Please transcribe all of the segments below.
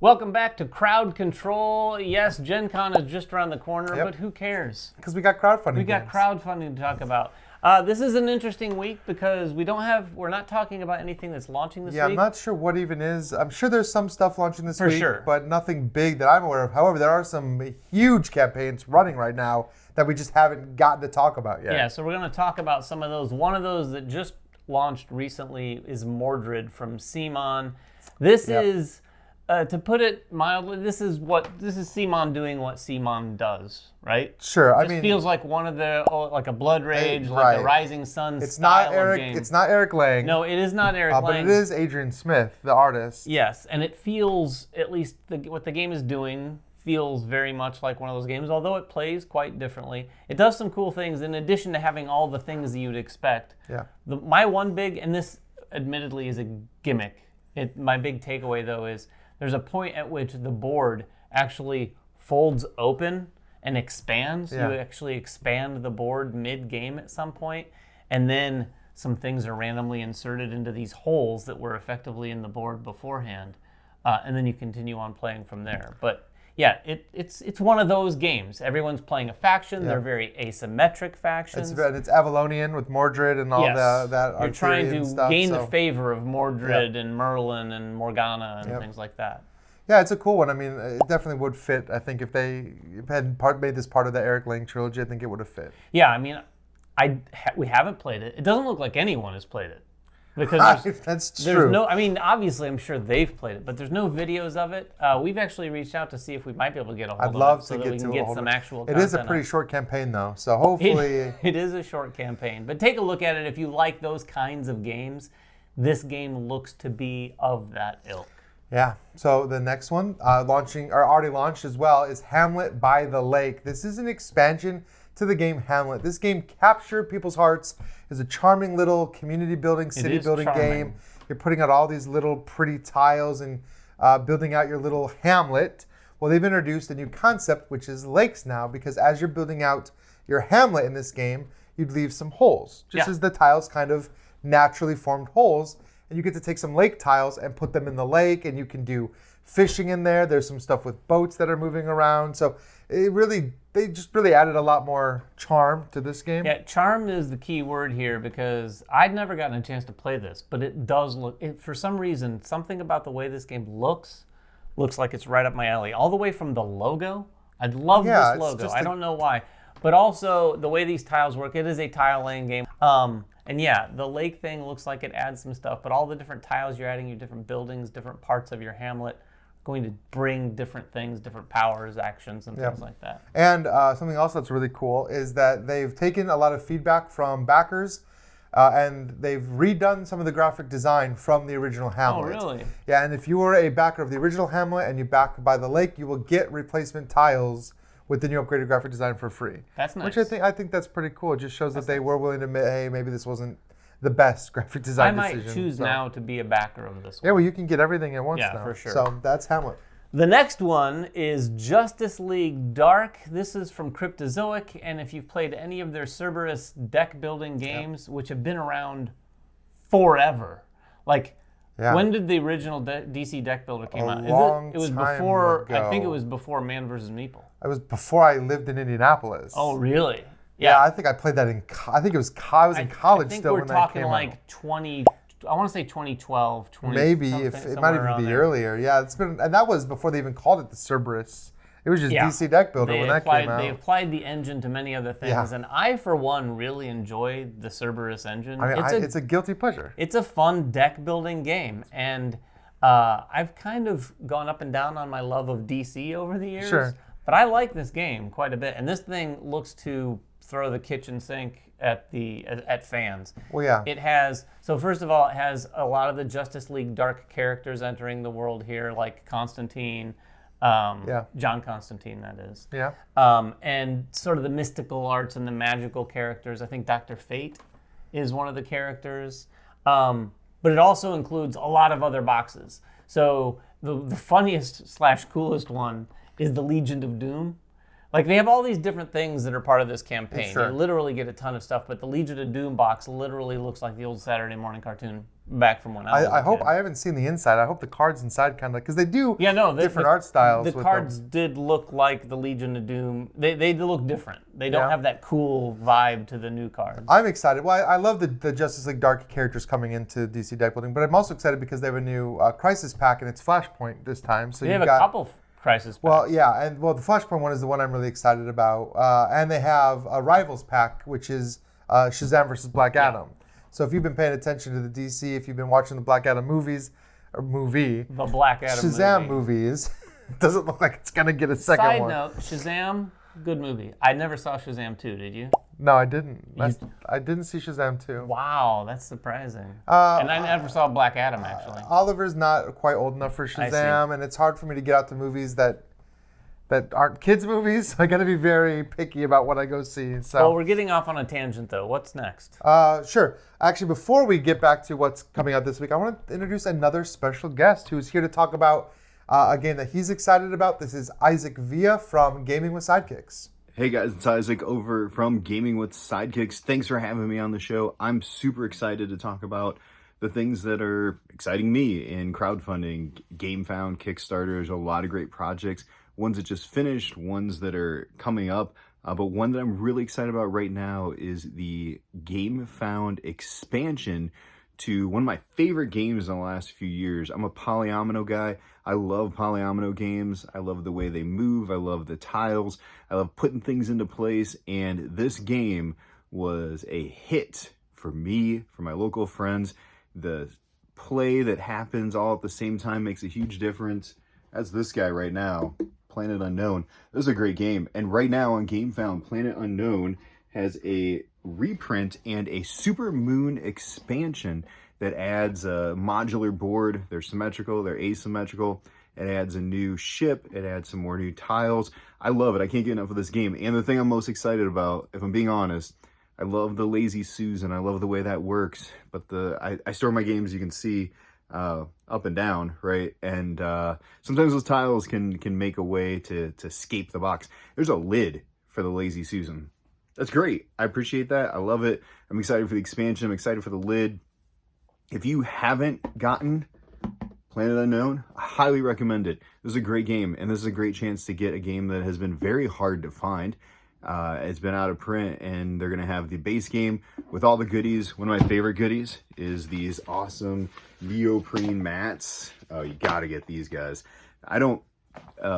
Welcome back to Crowd Control. Yes, Gen Con is just around the corner, but who cares? Because we got crowdfunding. We got crowdfunding to talk about. This is an interesting week because we're not talking about anything that's launching this week. Yeah, I'm not sure what even is. I'm sure there's some stuff launching this week, sure. But nothing big that I'm aware of. However, there are some huge campaigns running right now that we just haven't gotten to talk about yet. Yeah, so we're going to talk about some of those. One of those that just launched recently is Mordred from CMON. This is... to put it mildly, this is CMON doing what CMON does, right? Sure, This feels like one of the like a Blood Rage, like right. a Rising Sun It's style not Eric. of game. It's not Eric Lang. No, it is not Eric Lang. But it is Adrian Smith, the artist. Yes, and it feels, at least what the game is doing, feels very much like one of those games, although it plays quite differently. It does some cool things in addition to having all the things that you'd expect. Yeah. My one big, and this admittedly is a gimmick, my big takeaway though is there's a point at which the board actually folds open and expands. Yeah. You actually expand the board mid-game at some point, and then some things are randomly inserted into these holes that were effectively in the board beforehand, and then you continue on playing from there. But yeah, it's one of those games. Everyone's playing a faction. Yeah. They're very asymmetric factions. It's Avalonian with Mordred and all that. You're trying to gain the so. favor of Mordred and Merlin and Morgana and things like that. Yeah, it's a cool one. I mean, it definitely would fit. I think if they had made this part of the Eric Lang trilogy, I think it would have fit. Yeah, I mean, we haven't played it. It doesn't look like anyone has played it. Because that's there's true. No, I mean, obviously, I'm sure they've played it, but there's no videos of it. We've actually reached out to see if we might be able to get a hold of it so that we can get some actual content. It is a pretty short campaign, though, so hopefully... It is a short campaign, but take a look at it. If you like those kinds of games, this game looks to be of that ilk. Yeah, so the next one, already launched as well, is Hamlet by the Lake. This is an expansion to the game Hamlet. This game captured people's hearts. It's a charming little community building, city building game. You're putting out all these little pretty tiles and building out your little hamlet. Well, they've introduced a new concept, which is lakes now, because as you're building out your hamlet in this game, you'd leave some holes, just as the tiles kind of naturally formed holes. And you get to take some lake tiles and put them in the lake, and you can do fishing in there. There's some stuff with boats that are moving around. So they just really added a lot more charm to this game. Yeah, charm is the key word here because I'd never gotten a chance to play this, but it does look, for some reason, something about the way this game looks like it's right up my alley. All the way from the logo. I love this logo. I don't know why. But also the way these tiles work, it is a tile laying game. And yeah, the lake thing looks like it adds some stuff, but all the different tiles you're adding, your different buildings, different parts of your hamlet, going to bring different things, different powers, actions, and things like that. And something else that's really cool is that they've taken a lot of feedback from backers, and they've redone some of the graphic design from the original Hamlet. Oh, really? Yeah, and if you were a backer of the original Hamlet and you back by the lake, you will get replacement tiles with the new upgraded graphic design for free. That's nice. Which I think that's pretty cool. It just shows that they were willing to admit, hey, maybe this wasn't the best graphic design decision. I might choose now to be a backer of this one. Yeah, well, you can get everything at once now. Yeah, for sure. So that's Hamlet. The next one is Justice League Dark. This is from Cryptozoic, and if you've played any of their Cerberus deck building games, which have been around forever, like when did the original DC deck builder came out? It was before. ago. I think it was before Man vs. Meeple. It was before I lived in Indianapolis. Oh, really? Yeah, I think I played that I think it was. I was in college still when that came out. I think we're talking like 20. I want to say 2012, 20. Maybe if it might even be earlier. Yeah, it's been, and that was before they even called it the Cerberus. It was just DC Deck Builder when that came out. They applied the engine to many other things, and I, for one, really enjoy the Cerberus engine. I mean, it's a guilty pleasure. It's a fun deck building game, and I've kind of gone up and down on my love of DC over the years. Sure. But I like this game quite a bit, and this thing looks to throw the kitchen sink at fans. Well, yeah. It has, so first of all, it has a lot of the Justice League Dark characters entering the world here, like Constantine, John Constantine, that is. Yeah. And sort of the mystical arts and the magical characters. I think Dr. Fate is one of the characters. But it also includes a lot of other boxes. So the funniest / coolest one is the Legion of Doom. Like, they have all these different things that are part of this campaign. Sure. You literally get a ton of stuff, but the Legion of Doom box literally looks like the old Saturday morning cartoon back from when I was I a hope kid. I haven't seen the inside. I hope the cards inside kind of because they do different the, art styles. The with cards them. did look like the Legion of Doom. They look different. They don't Yeah. have that cool vibe to the new cards. I'm excited. Well, I love the Justice League Dark characters coming into DC deck building, but I'm also excited because they have a new Crisis pack and it's Flashpoint this time. So They you've have got a couple Crisis packs. Well, yeah, and the Flashpoint one is the one I'm really excited about, and they have a Rivals pack, which is Shazam versus Black Adam. So if you've been paying attention to the DC, if you've been watching the Black Adam movie, The Black Adam Shazam movie. movies, it doesn't look like it's gonna get a second Side one. note, Shazam, good movie. I never saw Shazam 2, did you? No, I didn't. I didn't see Shazam 2. Wow, that's surprising. And I never saw Black Adam, actually. Oliver's not quite old enough for Shazam, and it's hard for me to get out to movies that aren't kids' movies. So I got to be very picky about what I go see. So. Well, we're getting off on a tangent, though. What's next? Sure. Actually, before we get back to what's coming out this week, I want to introduce another special guest who's here to talk about a game that he's excited about. This is Isaac Villa from Gaming with Sidekicks. Hey guys, it's Isaac over from Gaming with Sidekicks. Thanks for having me on the show. I'm super excited to talk about the things that are exciting me in crowdfunding, GameFound, Kickstarters, a lot of great projects, ones that just finished, ones that are coming up. But one that I'm really excited about right now is the GameFound expansion to one of my favorite games in the last few years. I'm a Polyomino guy. I love Polyomino games. I love the way they move. I love the tiles. I love putting things into place. And this game was a hit for me, for my local friends. The play that happens all at the same time makes a huge difference. That's this guy right now, Planet Unknown. This is a great game. And right now on GameFound, Planet Unknown has a reprint and a Super Moon expansion that adds a modular board. They're symmetrical, they're asymmetrical. It adds a new ship, it adds some more new tiles. I love it. I can't get enough of this game. And the thing I'm most excited about, if I'm being honest, I love the Lazy Susan. I love the way that works. But I store my games, you can see, up and down, right? And sometimes those tiles can make a way to escape the box. There's a lid for the Lazy Susan. That's great. I appreciate that. I love it. I'm excited for the expansion. I'm excited for the lid. If you haven't gotten Planet Unknown, I highly recommend it. This is a great game, and this is a great chance to get a game that has been very hard to find. It's been out of print, and they're going to have the base game with all the goodies. One of my favorite goodies is these awesome neoprene mats. Oh, you got to get these guys. I don't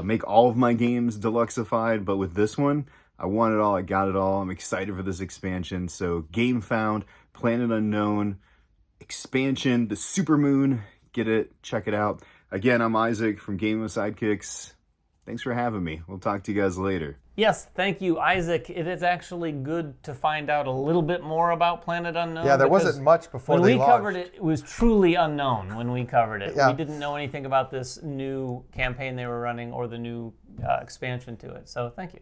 make all of my games deluxeified, but with this one, I want it all. I got it all. I'm excited for this expansion. So GameFound, Planet Unknown, expansion, the Super Moon. Get it. Check it out. Again, I'm Isaac from Gaming with Sidekicks. Thanks for having me. We'll talk to you guys later. Yes, thank you, Isaac. It is actually good to find out a little bit more about Planet Unknown. Yeah, there wasn't much before when they we launched. covered it, it was truly unknown when we covered it. Yeah. We didn't know anything about this new campaign they were running or the new expansion to it. So thank you.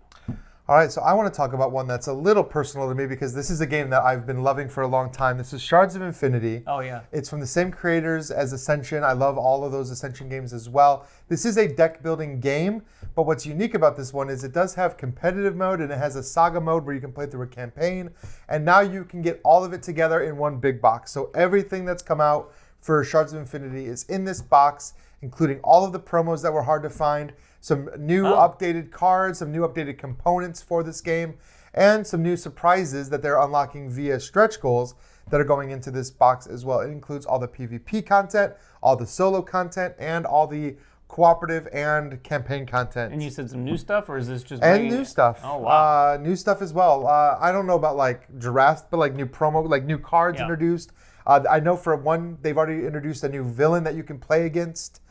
All right, so I want to talk about one that's a little personal to me because this is a game that I've been loving for a long time. This is Shards of Infinity. Oh, yeah. It's from the same creators as Ascension. I love all of those Ascension games as well. This is a deck building game, but what's unique about this one is it does have competitive mode and it has a saga mode where you can play through a campaign. And now you can get all of it together in one big box. So everything that's come out for Shards of Infinity is in this box, including all of the promos that were hard to find, some new updated cards, some new updated components for this game, and some new surprises that they're unlocking via stretch goals that are going into this box as well. It includes all the PvP content, all the solo content, and all the cooperative and campaign content. And you said some new stuff, or is this just And bringing new it? stuff. Oh, wow. New stuff as well. I don't know about like Jurassic, but like new promo, like new cards Yeah. introduced. I know for one, they've already introduced a new villain that you can play against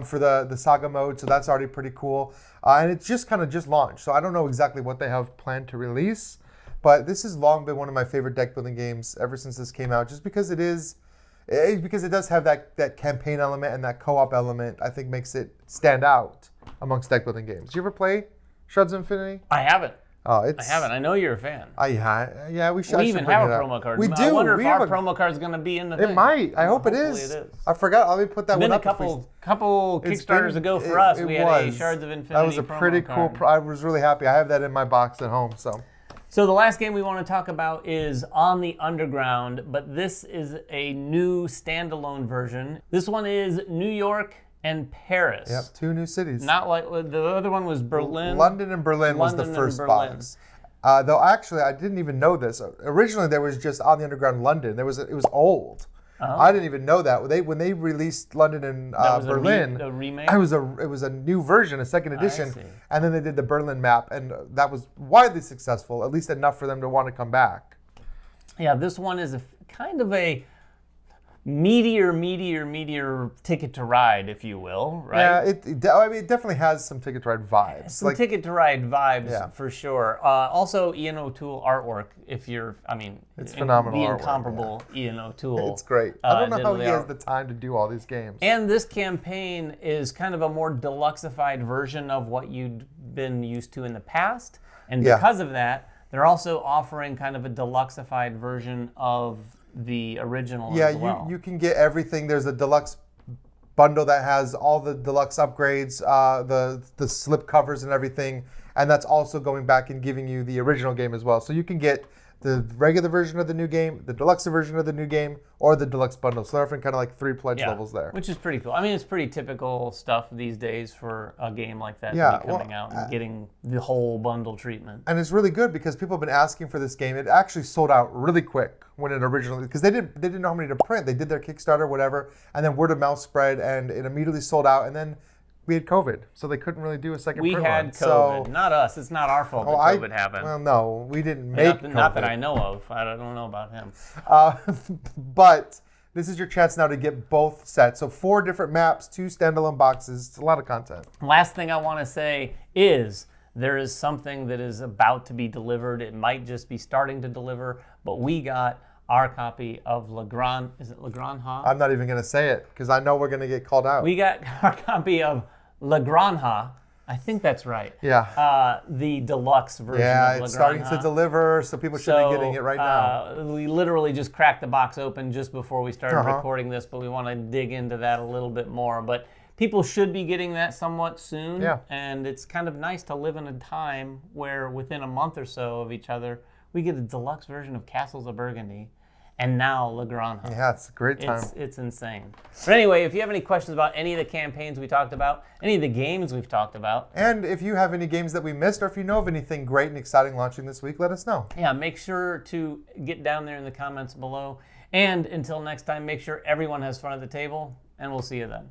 for the saga mode, so that's already pretty cool. And it's just kind of just launched, so I don't know exactly what they have planned to release. But this has long been one of my favorite deck building games ever since this came out, just because it does have that campaign element and that co-op element. I think makes it stand out amongst deck building games. Did you ever play Shards of Infinity? I haven't. Oh, I haven't. I know you're a fan. Yeah, we should. We I even should bring have it a up. promo card. We I do. wonder we if have our a, promo card's going to be in the It thing. might. I hope it Hopefully is. it is. I forgot. Let me put that It's been one a up. couple It's Kickstarters been- ago for it- us. it We had a was. Shards of Infinity. That was a promo pretty cool. card. I was really happy. I have that in my box at home. So the last game we want to talk about is On the Underground, but this is a new standalone version. This one is New York and Paris. Yep, 2 new cities. Not like the other one was Berlin. London and Berlin was London the and first Berlin. box. Though actually, I didn't even know this. Originally, there was just On the Underground London. It was old. I didn't even know that when they released London and That was Berlin. a remake. It was a new version, a second edition, see. and then they did the Berlin map, and that was widely successful, at least enough for them to want to come back. Yeah, this one is kind of a meteor Ticket to Ride, if you will, right? Yeah, it definitely has some Ticket to Ride vibes. Some Ticket to Ride vibes, Yeah. for sure. Also, Ian O'Toole artwork, It's phenomenal the artwork, incomparable Ian O'Toole. It's great. I don't know did how the he has art. the time to do all these games. And this campaign is kind of a more deluxeified version of what you'd been used to in the past. And Yeah. because of that, they're also offering kind of a deluxeified version of the original Yeah, as well. you can get everything. There's a deluxe bundle that has all the deluxe upgrades, the slip covers and everything, and that's also going back and giving you the original game as well. So you can get the regular version of the new game, the deluxe version of the new game, or the deluxe bundle. So they're offering kind of like 3 pledge levels there. Which is pretty cool. I mean, it's pretty typical stuff these days for a game like that Yeah, to be coming out and getting the whole bundle treatment. And it's really good because people have been asking for this game. It actually sold out really quick when it originally, because they didn't know how many to print. They did their Kickstarter, whatever, and then word of mouth spread, and it immediately sold out. And then we had COVID, so they couldn't really do a second We print had run. COVID, So, not us. It's not our fault that COVID happened. Well, no, we didn't make Not that COVID. I know of. I don't know about him. But this is your chance now to get both sets. So 4 different maps, 2 standalone boxes. It's a lot of content. Last thing I want to say is there is something that is about to be delivered. It might just be starting to deliver, but we got our copy of Le Grand. Is it Le Grand Ha? I'm not even going to say it because I know we're going to get called out. We got our copy of Le Grand Ha. I think that's right. Yeah. The deluxe version Yeah, of Le it's starting Grand to Ha. deliver, so people should be getting it right now. We literally just cracked the box open just before we started Uh-huh. recording this, but we want to dig into that a little bit more. But people should be getting that somewhat soon. Yeah. And it's kind of nice to live in a time where within a month or so of each other, we get a deluxe version of Castles of Burgundy. And now Le Grand Ha. Yeah, it's a great time. It's insane. But anyway, if you have any questions about any of the campaigns we talked about, any of the games we've talked about, And if you have any games that we missed, or if you know of anything great and exciting launching this week, let us know. yeah, make sure to get down there in the comments below. And until next time, make sure everyone has fun at the table, and we'll see you then.